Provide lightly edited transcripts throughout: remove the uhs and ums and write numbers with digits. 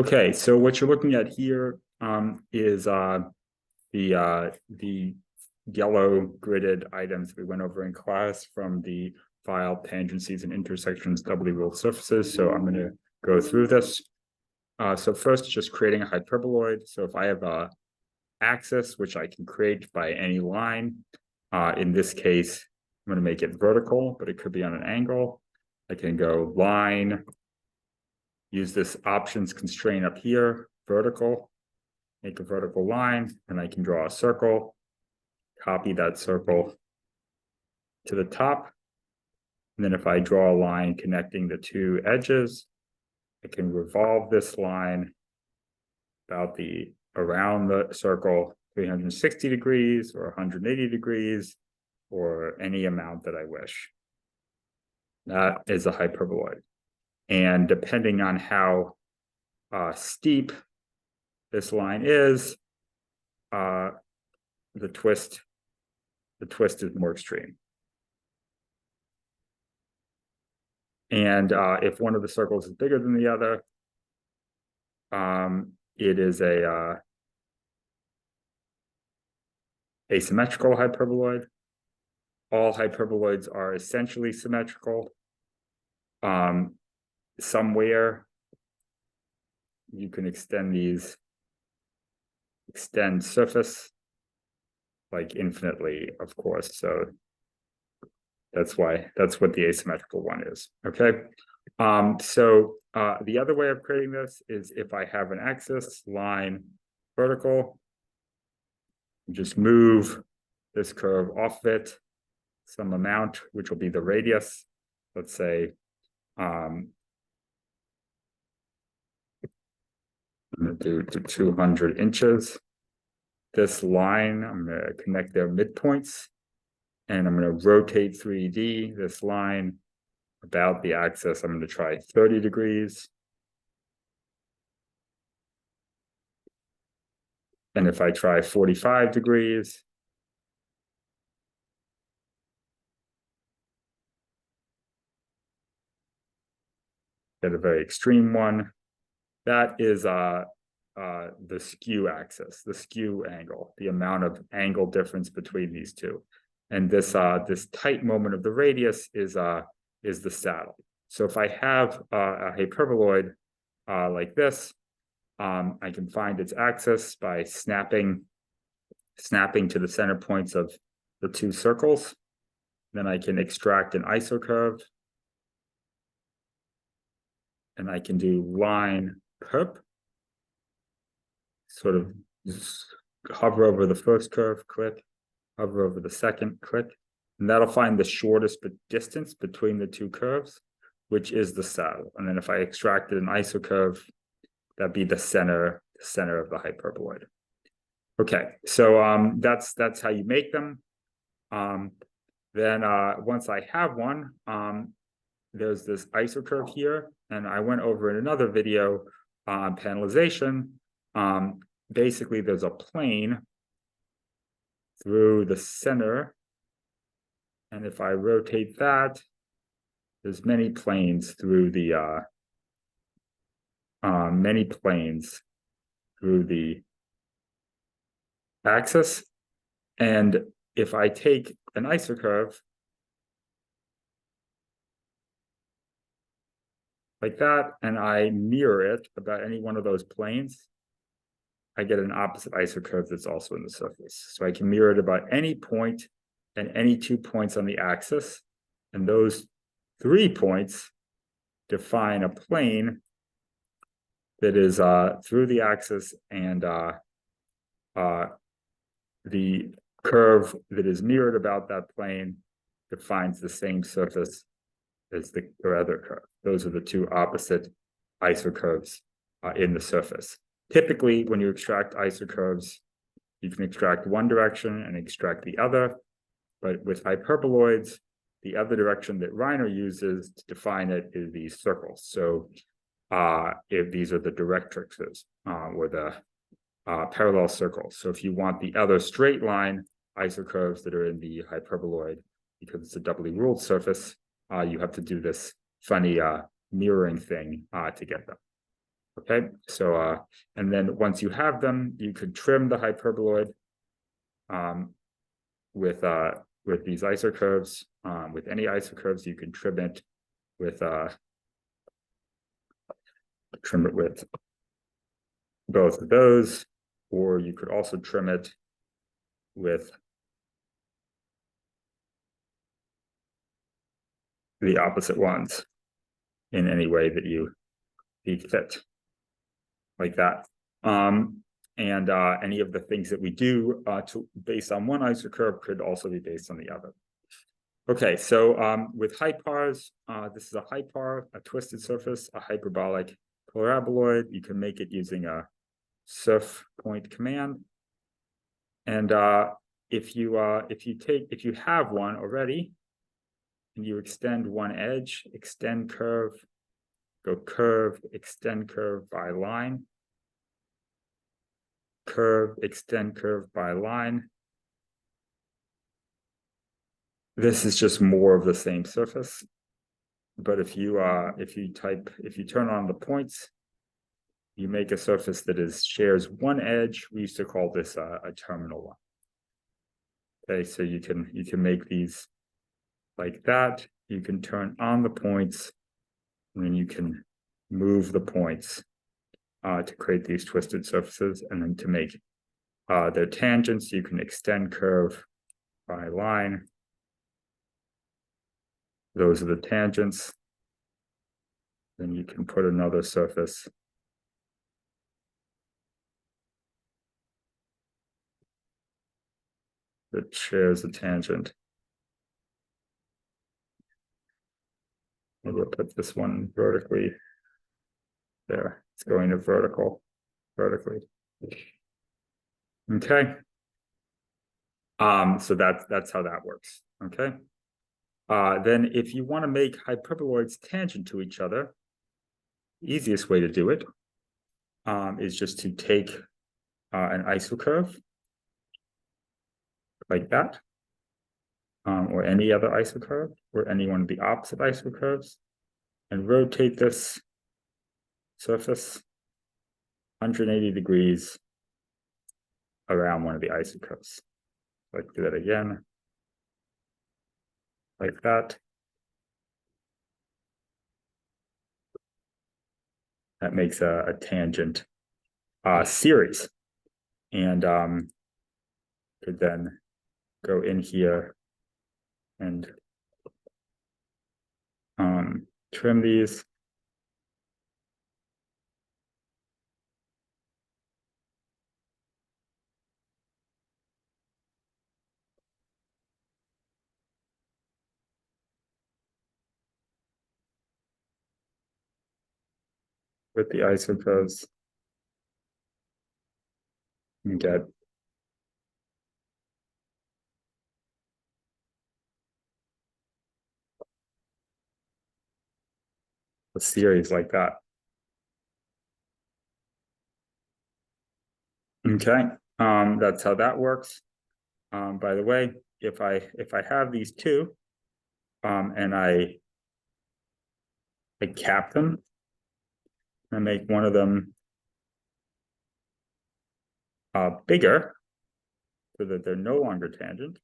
Okay, so what you're looking at here is the yellow gridded items we went over in class from the file tangencies and intersections doubly ruled surfaces. So I'm going to go through this. So first, just creating a hyperboloid. So if I have a axis, which I can create by any line, in this case, I'm going to make it vertical, but it could be on an angle. I can go line, use this options constraint up here, vertical, make a vertical line, and I can draw a circle, copy that circle to the top. And then if I draw a line connecting the two edges, I can revolve this line around the circle 360 degrees or 180 degrees or any amount that I wish. That is a hyperboloid. And depending on how steep this line is, the twist is more extreme. And if one of the circles is bigger than the other, it is a asymmetrical hyperboloid. All hyperboloids are essentially symmetrical. Somewhere you can extend surface like infinitely, of course. So that's what the asymmetrical one is. Okay. So the other way of creating this is if I have an axis, line, vertical, just move this curve off it some amount, which will be the radius. Let's say I'm going to do 200 inches. This line, I'm going to connect their midpoints, and I'm going to rotate 3D this line about the axis. I'm going to try 30 degrees. And if I try 45 degrees, get a very extreme one. That is the skew axis, the skew angle, the amount of angle difference between these two. And this tight moment of the radius is the saddle. So if I have a hyperboloid like this, I can find its axis by snapping to the center points of the two circles. Then I can extract an isocurve, and I can do line perp, sort of just hover over the first curve, click, hover over the second, click, and that'll find the shortest distance between the two curves, which is the saddle. And then if I extracted an isocurve, that'd be the center of the hyperboloid. Okay, so that's how you make them. Then once I have one, there's this isocurve here, and I went over in another video on panelization. Basically, there's a plane through the center, and if I rotate that, there's many planes through the axis. And if I take an isocurve like that, and I mirror it about any one of those planes, I get an opposite isocurve that's also in the surface. So I can mirror it about any point and any 2 points on the axis, and those 3 points define a plane that is through the axis, and the curve that is mirrored about that plane defines the same surface as the other curve. Those are the two opposite isocurves in the surface. Typically, when you extract isocurves, you can extract one direction and extract the other. But with hyperboloids, the other direction that Reiner uses to define it is these circles. So if these are the directrixes or the parallel circles. So if you want the other straight line isocurves that are in the hyperboloid, because it's a doubly ruled surface, you have to do this funny mirroring thing to get them. Okay, so and then once you have them, you could trim the hyperboloid with these isocurves. With any isocurves, you can trim it with both of those, or you could also trim it with the opposite ones in any way that you see fit, like that. And any of the things that we do based on one isocurve could also be based on the other. Okay, so with hypars, this is a hypar, a twisted surface, a hyperbolic paraboloid. You can make it using a surf point command. And if you have one already, and you extend one edge, extend curve, go curve, extend curve by line, curve, extend curve by line. This is just more of the same surface. But if you turn on the points, you make a surface that shares one edge. We used to call this a terminal one. Okay, so you can make these like that. You can turn on the points, and then you can move the points to create these twisted surfaces, and then to make their tangents, you can extend curve by line. Those are the tangents. Then you can put another surface that shares a tangent. Maybe I'll put this one vertically. There, it's going to vertically. Okay. So that's how that works. Okay. Then if you want to make hyperboloids tangent to each other, the easiest way to do it is just to take an isocurve like that, or any other isocurve, or any one of the opposite isocurves, and rotate this surface 180 degrees around one of the isocurves. Let's do that again, like that. That makes a tangent series, and could then go in here and trim these. With the isocurves and get a series like that. Okay, that's how that works. By the way, if I have these two, and I cap them, I make one of them bigger so that they're no longer tangent.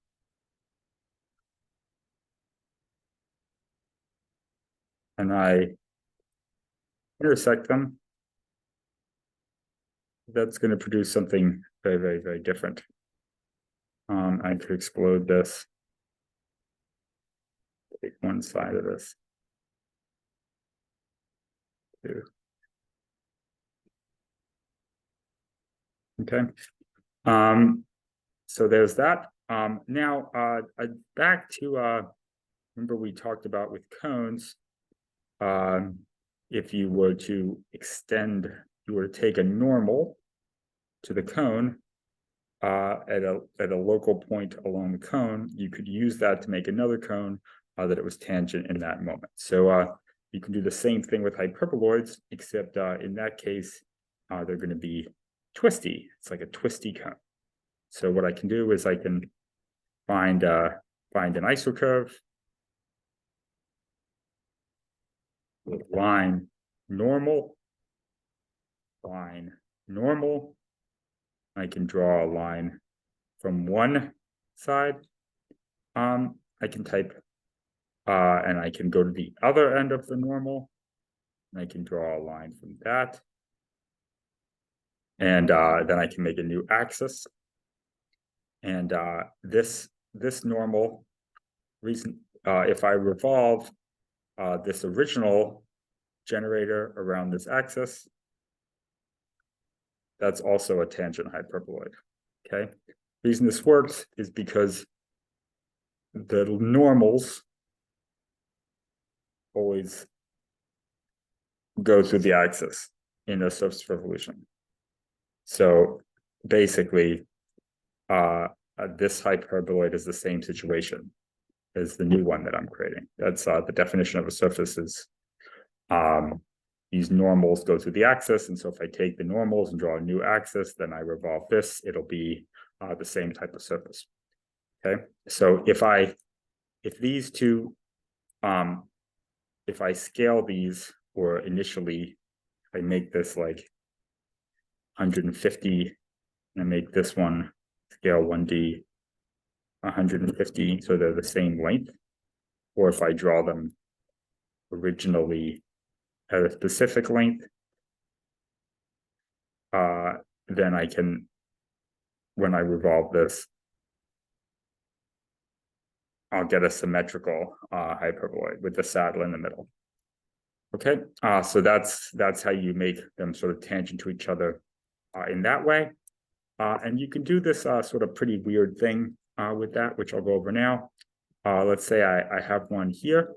And I intersect them. That's going to produce something very, very, very different. I could explode this. Take one side of this. Two. Okay. So there's that. Now back to remember we talked about with cones. If you were to extend, you were to take a normal to the cone at a local point along the cone, you could use that to make another cone that it was tangent in that moment. So you can do the same thing with hyperboloids, except in that case, they're going to be twisty. It's like a twisty cone. So what I can do is I can find an isocurve with line normal, line normal. I can draw a line from one side. I can type, and I can go to the other end of the normal. And I can draw a line from that. And then I can make a new axis. And this normal reason, if I revolve this original generator around this axis, that's also a tangent hyperboloid. Okay. The reason this works is because the normals always go through the axis in a surface revolution. So basically, this hyperboloid is the same situation as the new one that I'm creating. That's the definition of a surface is these normals go through the axis. And so if I take the normals and draw a new axis, then I revolve this, it'll be the same type of surface. Okay, so if these two, if I scale these, or initially I make this like 150, and I make this one scale 1D 150, so they're the same length, or if I draw them originally at a specific length, then I can, when I revolve this, I'll get a symmetrical hyperboloid with the saddle in the middle. Okay, so that's how you make them sort of tangent to each other in that way. And you can do this sort of pretty weird thing with that, which I'll go over now. Let's say I have one here.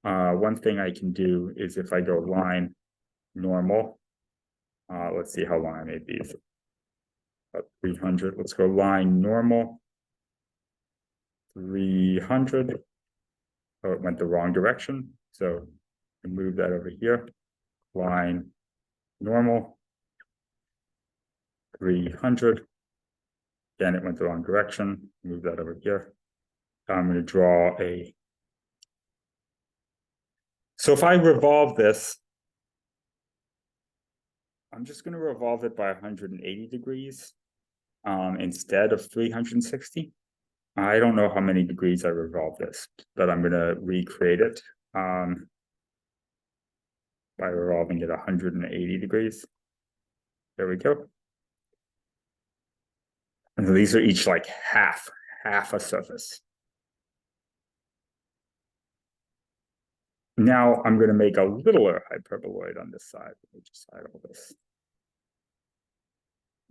One thing I can do is if I go line normal, let's see how long I made these. About 300. Let's go line normal. 300. Oh, it went the wrong direction. So move that over here. Line normal. 300. Again, it went the wrong direction. Move that over here. I'm going to draw a. So if I revolve this, I'm just going to revolve it by 180 degrees instead of 360. I don't know how many degrees I revolve this, but I'm going to recreate it by revolving it 180 degrees. There we go. And so these are each like half a surface. Now I'm going to make a littler hyperboloid on this side. Let me just hide all this.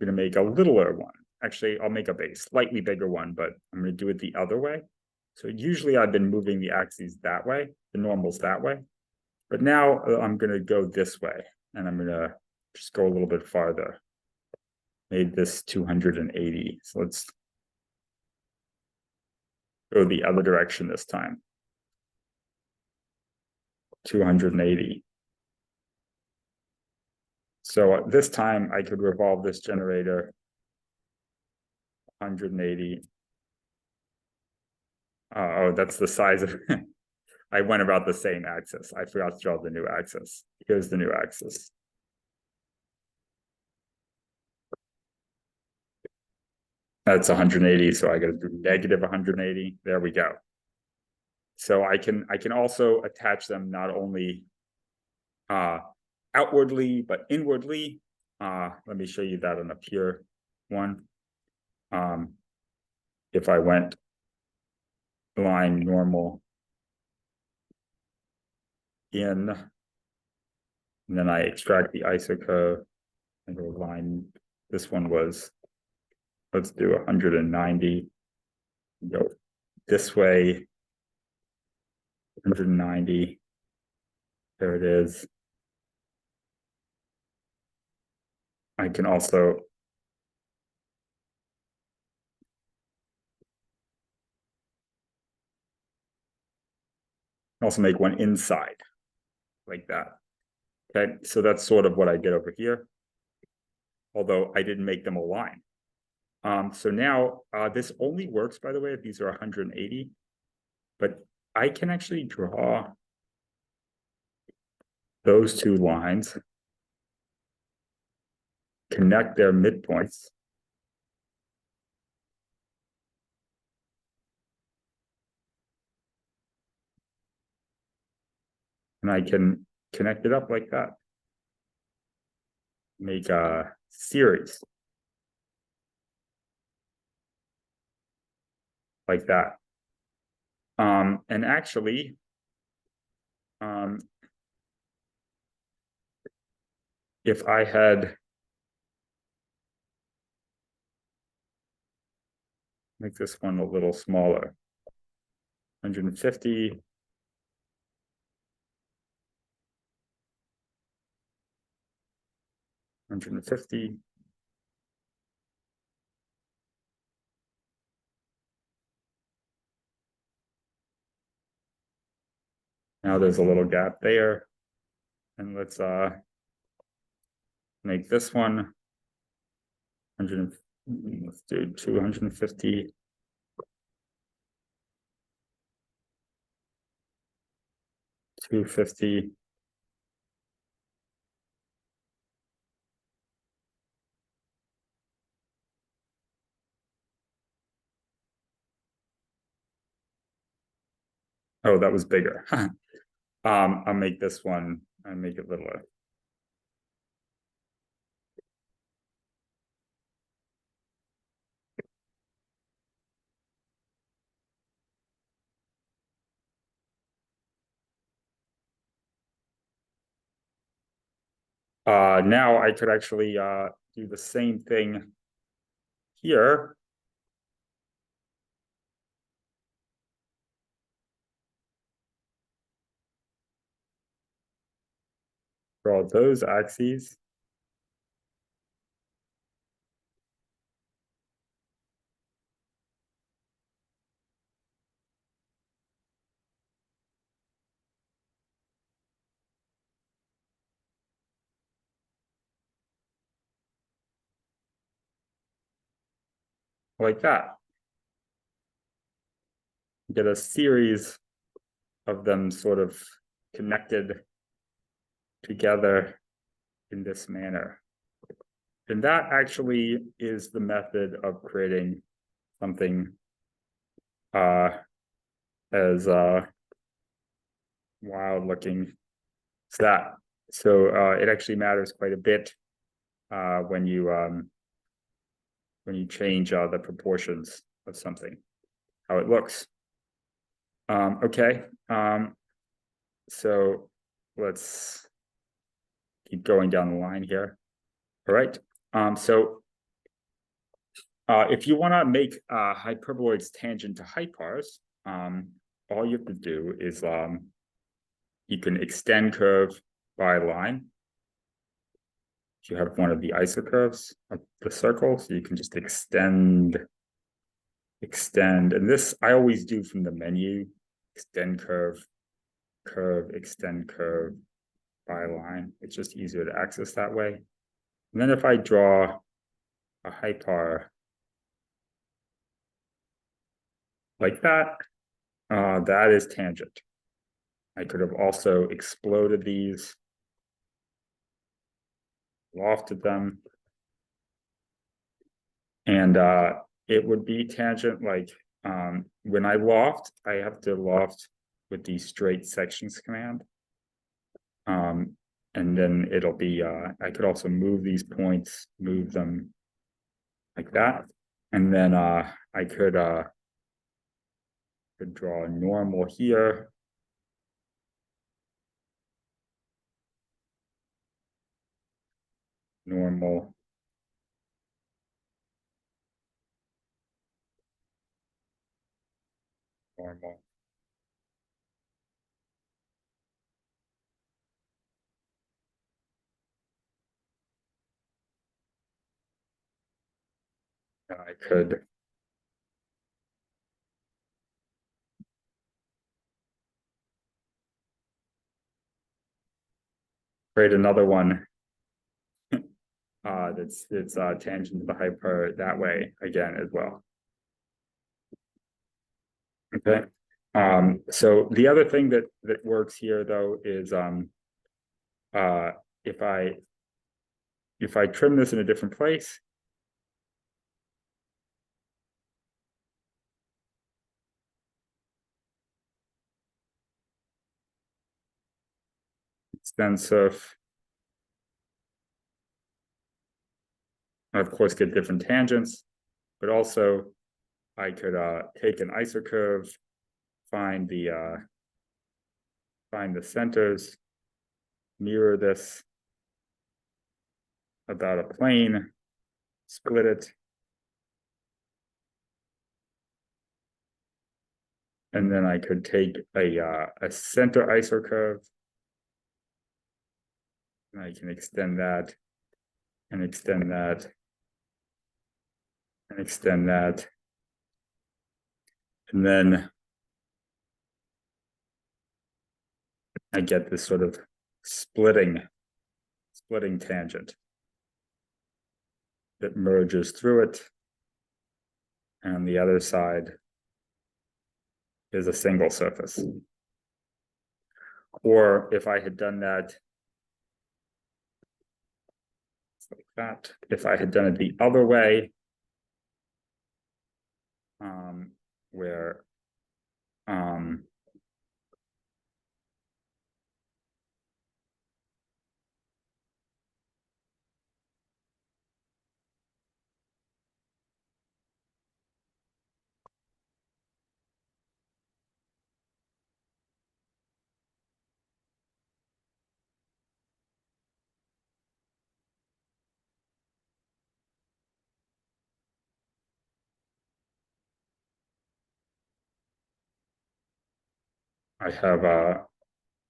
I'm going to make a littler one. Actually, I'll make a slightly bigger one, but I'm going to do it the other way. So usually I've been moving the axes that way, the normals that way. But now I'm going to go this way, and I'm going to just go a little bit farther. Made this 280. So let's go the other direction this time. 280. So this time I could revolve this generator 180. Oh, that's the size of I went about the same axis. I forgot to draw the new axis. Here's the new axis. That's 180, so I got to do negative 180. There we go. So I can also attach them not only outwardly but inwardly. Let me show you that on a pure one. If I went line normal in, and then I extract the isocode and go line. This one was, let's do 190. Go this way, 190. There it is. I can also make one inside like that. Okay, so that's sort of what I did over here, although I didn't make them a line. So now this only works, by the way, if these are 180, but I can actually draw those two lines connect their midpoints. And I can connect it up like that. Make a series. Like that. And actually, if I had make this one a little smaller, 150. Now there's a little gap there. And let's make this one 100. Let's do 250. 250. Oh, that was bigger. I'll make this one, I make it littler. Now I could actually do the same thing here. Draw those axes. Like that. Get a series of them sort of connected together in this manner. And that actually is the method of creating something as wild looking as that. So it actually matters quite a bit when you change the proportions of something, how it looks. Okay, so let's keep going down the line here. All right, so if you want to make hyperboloids tangent to hypars, all you have to do is you can extend curve by line. If you have one of the isocurves of the circle, so you can just extend, and this I always do from the menu, extend curve, curve, extend curve by line. It's just easier to access that way. And then if I draw a hypar like that, that is tangent. I could have also exploded these, lofted them, and it would be tangent. Like when I loft, I have to loft with the straight sections command. And then it'll be, I could also move these points, move them like that. And then I could draw a normal here. Normal. Normal. I could create another one that's tangent to the hyper that way again as well. Okay. So the other thing that works here though is if I if I trim this in a different place, extend surf, I of course get different tangents, but also I could take an isocurve, find the centers, mirror this about a plane, split it, and then I could take a center isocurve, and I can extend that, and extend that, and extend that, and then I get this sort of splitting tangent that merges through it, and the other side is a single surface. Or if I had done that like that, if I had done it the other way, where I have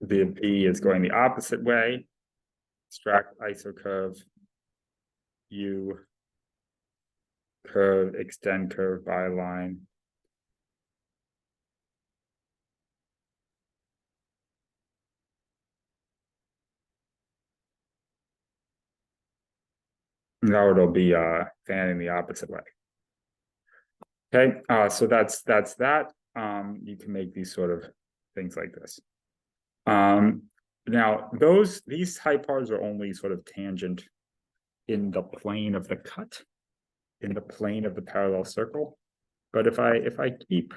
the V is going the opposite way, extract isocurve, U, curve, extend curve by line. Now it'll be fanning the opposite way. Okay, so that's that. You can make these sort of things like this. Now these hypars are only sort of tangent in the plane of the cut, in the plane of the parallel circle. But if I keep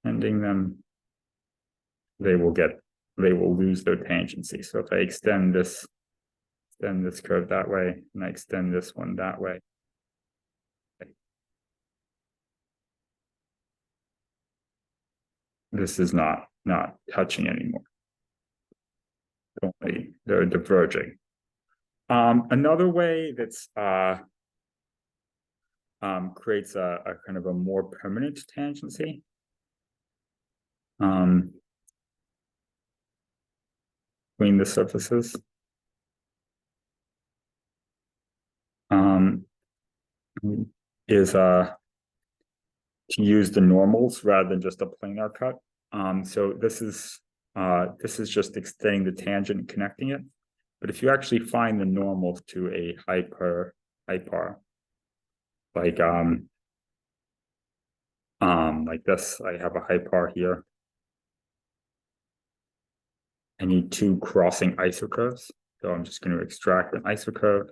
ending them, they will lose their tangency. So if I extend this curve that way, and I extend this one that way, this is not touching anymore. Only they're diverging. Another way that's creates a kind of a more permanent tangency. Between the surfaces. Is to use the normals rather than just a planar cut. So this is just extending the tangent and connecting it. But if you actually find the normals to a hypar, like this, I have a hypar here. I need two crossing isocurves. So I'm just going to extract an isocurve.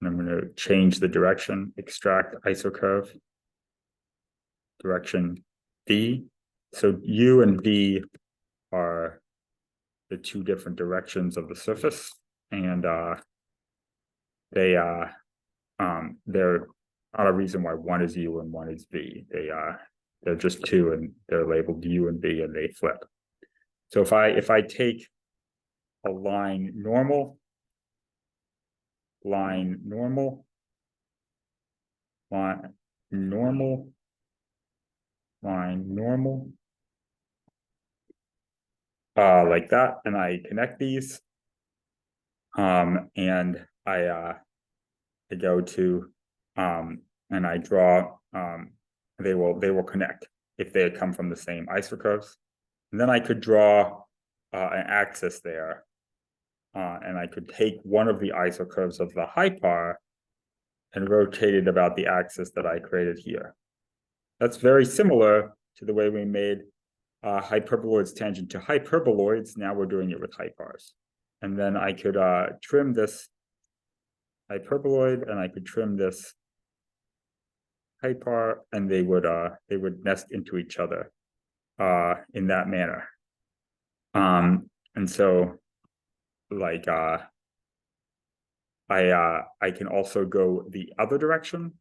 And I'm going to change the direction, extract isocurve, direction V. So U and V are the two different directions of the surface, and they're not a reason why one is U and one is V. They're just two, and they're labeled U and V, and they flip. So if I take a line normal, line normal, line normal, line normal, like that, and I connect these, and I go to and I draw, they will connect if they come from the same isocurves. And then I could draw an axis there, and I could take one of the isocurves of the hypar and rotate it about the axis that I created here. That's very similar to the way we made hyperboloids tangent to hyperboloids. Now we're doing it with hypars. and then I could trim this hyperboloid, and I could trim this hyper, and they would nest into each other in that manner. And so like I can also go the other direction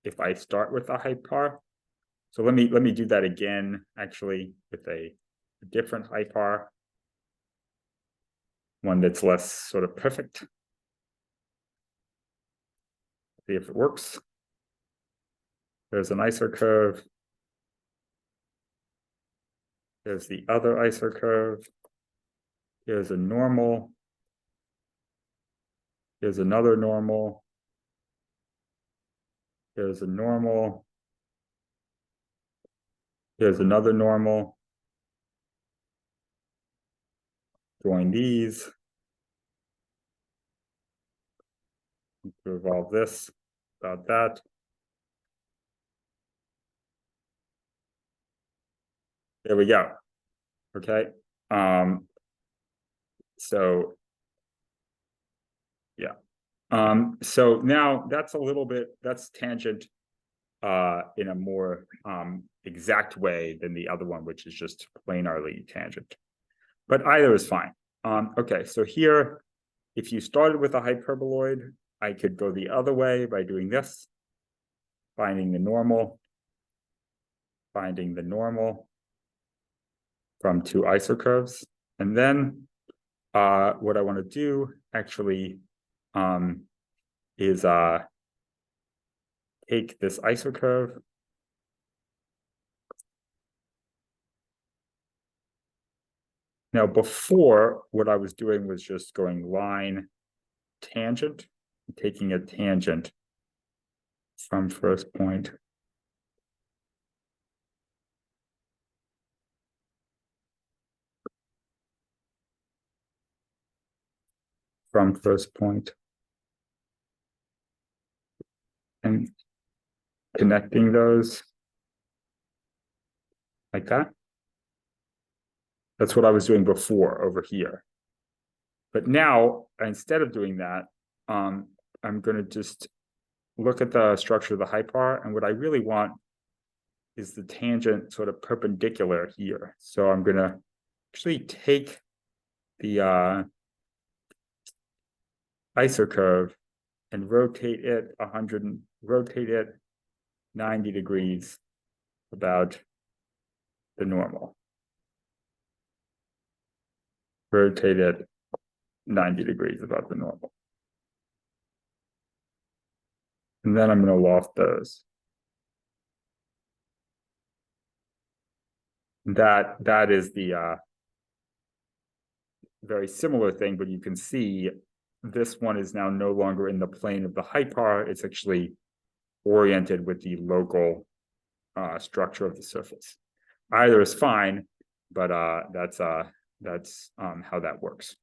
if I start with a hyper. So let me do that again, actually, with a different hyper, one that's less sort of perfect. See if it works. There's an isocurve. There's the other isocurve. Here's a normal. Here's another normal. Here's a normal. Here's another normal. Join these. Revolve this, about that. There we go. Okay. So yeah. So now that's a little bit, that's tangent in a more exact way than the other one, which is just planarly tangent. But either is fine. Okay, so here, if you started with a hyperboloid, I could go the other way by doing this, finding the normal from two isocurves. And then what I want to do actually is take this isocurve. Now, before, what I was doing was just going line tangent, taking a tangent from first point. From first point. And connecting those like that. That's what I was doing before over here. But now, instead of doing that, I'm going to just look at the structure of the hyper, and what I really want is the tangent sort of perpendicular here. So I'm going to actually take the isocurve and rotate it 90 degrees about the normal. Rotate it 90 degrees about the normal. And then I'm going to loft those. That is the very similar thing, but you can see this one is now no longer in the plane of the hyper. It's actually oriented with the local structure of the surface. Either is fine, but that's how that works.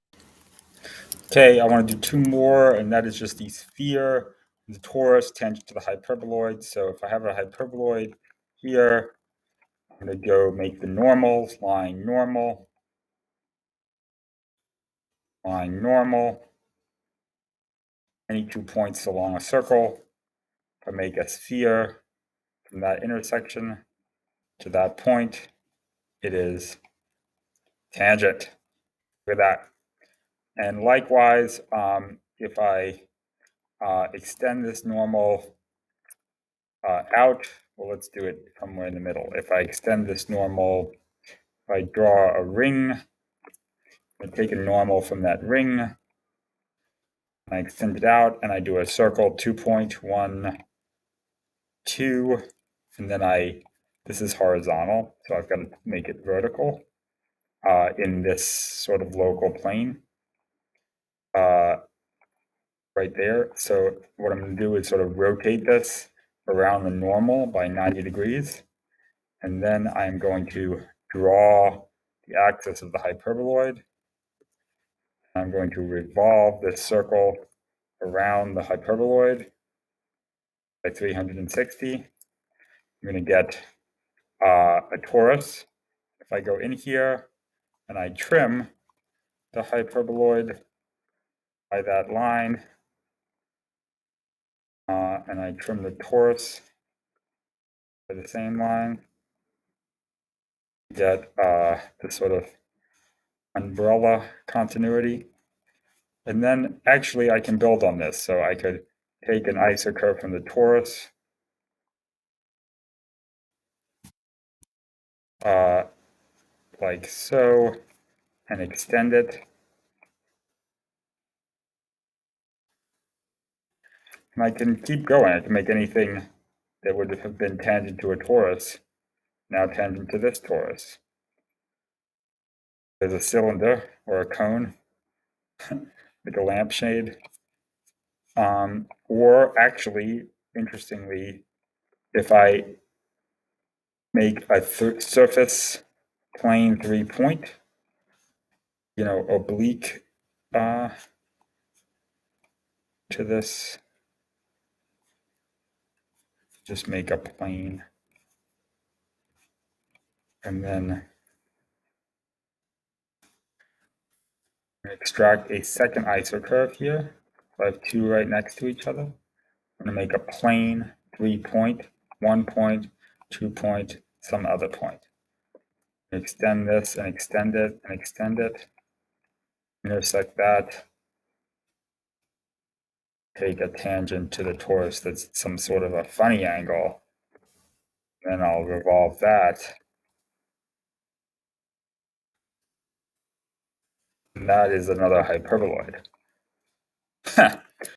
Okay, I want to do two more, and that is just the sphere, the torus tangent to the hyperboloid. So if I have a hyperboloid here, I'm going to go make the normals, line normal, any 2 points along a circle. If I make a sphere from that intersection to that point, it is tangent. Look at that. And likewise, if I extend this normal out, well, let's do it somewhere in the middle. If I extend this normal, if I draw a ring, I take a normal from that ring, and I extend it out, and I do a circle 2.1, 2, and then this is horizontal, so I've got to make it vertical in this sort of local plane right there. So what I'm going to do is sort of rotate this around the normal by 90 degrees, and then I'm going to draw the axis of the hyperboloid. I'm going to revolve this circle around the hyperboloid by 360. I'm going to get a torus. If I go in here and I trim the hyperboloid by that line. And I trim the torus by the same line. Get this sort of umbrella continuity. And then actually I can build on this. So I could take an isocurve from the torus, like so, and extend it. And I can keep going. I can make anything that would have been tangent to a torus now tangent to this torus. There's a cylinder or a cone, like a lampshade. Or actually, interestingly, if I make a surface plane 3-point, oblique to this, just make a plane, and then extract a second isocurve here. So I have two right next to each other. I'm going to make a plane 3-point, 1-point, 2-point, some other point. Extend this and extend it and extend it. Intersect that. Take a tangent to the torus that's some sort of a funny angle. Then I'll revolve that. And that is another hyperboloid.